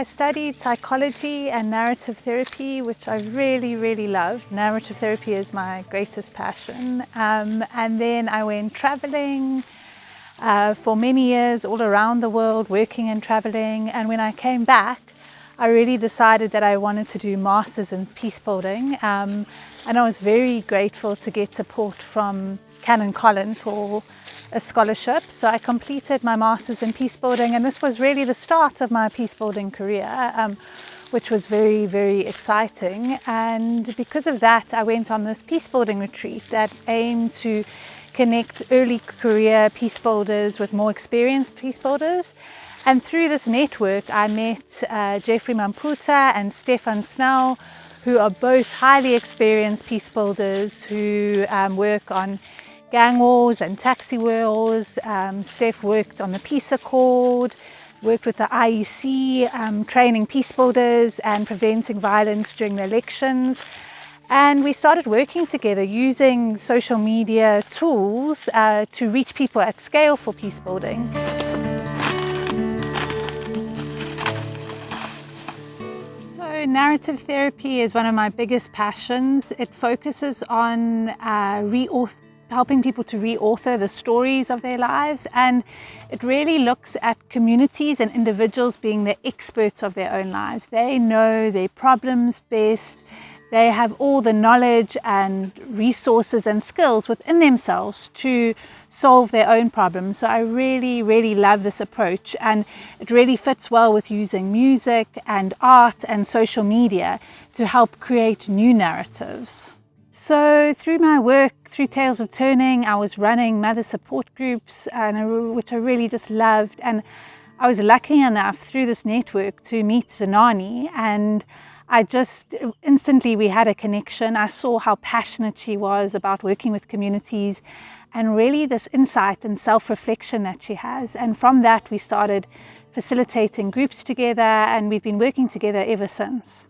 I studied psychology and narrative therapy, which I really love. Narrative therapy is my greatest passion. And then I went traveling for many years all around the world, working and traveling. And when I came back, I really decided that I wanted to do masters in peacebuilding. And I was very grateful to get support from Canon Collin for a scholarship. So I completed my masters in peacebuilding, and this was really the start of my peacebuilding career, which was very exciting. And because of that, I went on this peacebuilding retreat that aimed to connect early career peacebuilders with more experienced peacebuilders. And through this network, I met Jeffrey Mamputa and Stefan Snell, who are both highly experienced peacebuilders who work on gang wars and taxi wars. Steph worked on the Peace Accord, worked with the IEC, training peacebuilders and preventing violence during the elections. And we started working together using social media tools to reach people at scale for peacebuilding. So narrative therapy is one of my biggest passions. It focuses on helping people to reauthor the stories of their lives, and it really looks at communities and individuals being the experts of their own lives. They know their problems best. They have all the knowledge and resources and skills within themselves to solve their own problems. So I really love this approach, and it really fits well with using music and art and social media to help create new narratives. So through my work, through Tales of Turning, I was running mother support groups, which I really just loved. And I was lucky enough through this network to meet Zenani, and I just instantly, we had a connection. I saw how passionate she was about working with communities, and really this insight and self-reflection that she has. And from that, we started facilitating groups together, and we've been working together ever since.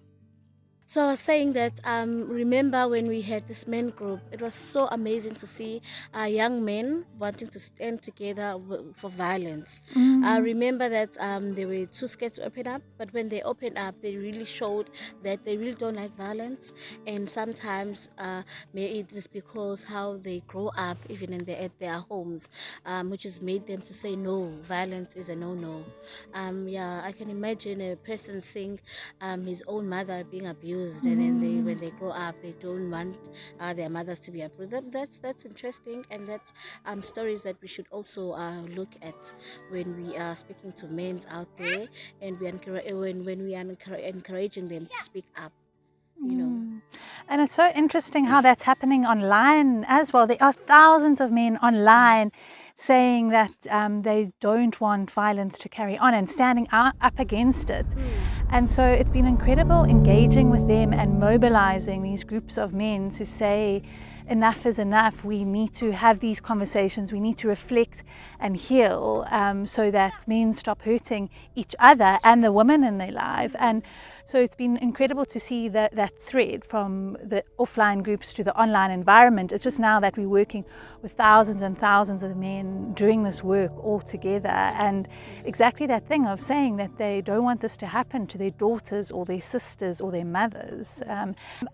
So I was saying that remember when we had this men group, it was so amazing to see young men wanting to stand together for violence. I remember that they were too scared to open up, but when they opened up, they really showed that they really don't like violence. And sometimes maybe it is because how they grow up, even at their homes, which has made them to say no, violence is a no-no. Yeah, I can imagine a person seeing his own mother being abused, and then when they grow up, they don't want their mothers to be abused. That's interesting, and that's stories that we should also look at when we are speaking to men out there, and when we are encouraging them to speak up. You know. And it's so interesting how that's happening online as well. There are thousands of men online saying that they don't want violence to carry on and standing up against it. And so it's been incredible engaging with them and mobilizing these groups of men to say enough is enough. We need to have these conversations. We need to reflect and heal so that men stop hurting each other and the women in their life. And so it's been incredible to see that thread from the offline groups to the online environment. It's just now that we're working with thousands and thousands of men doing this work all together, and exactly that thing of saying that they don't want this to happen to their daughters or their sisters or their mothers.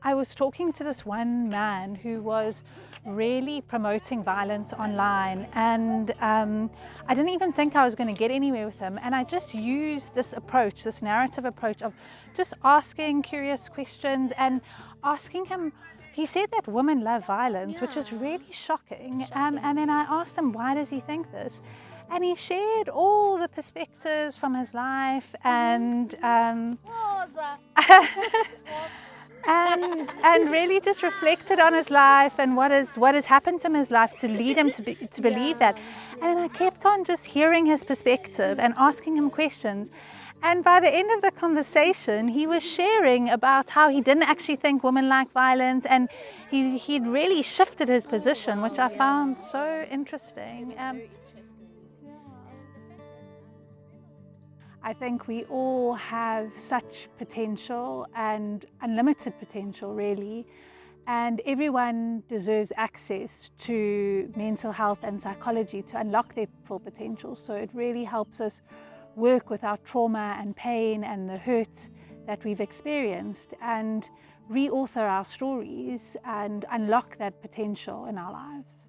I was talking to this one man who was really promoting violence online, and I didn't even think I was going to get anywhere with him, and I just used this approach, this narrative approach of just asking curious questions and asking him. He said that women love violence, which is really shocking. And then I asked him, why does he think this? And he shared all the perspectives from his life, and and really just reflected on his life and what has happened to him in his life to lead him to believe that. And then I kept on just hearing his perspective and asking him questions. And by the end of the conversation, he was sharing about how he didn't actually think women like violence, and he'd really shifted his position, which I found so interesting. I think we all have such potential and unlimited potential, really, and everyone deserves access to mental health and psychology to unlock their full potential. So it really helps us work with our trauma and pain and the hurt that we've experienced and reauthor our stories and unlock that potential in our lives.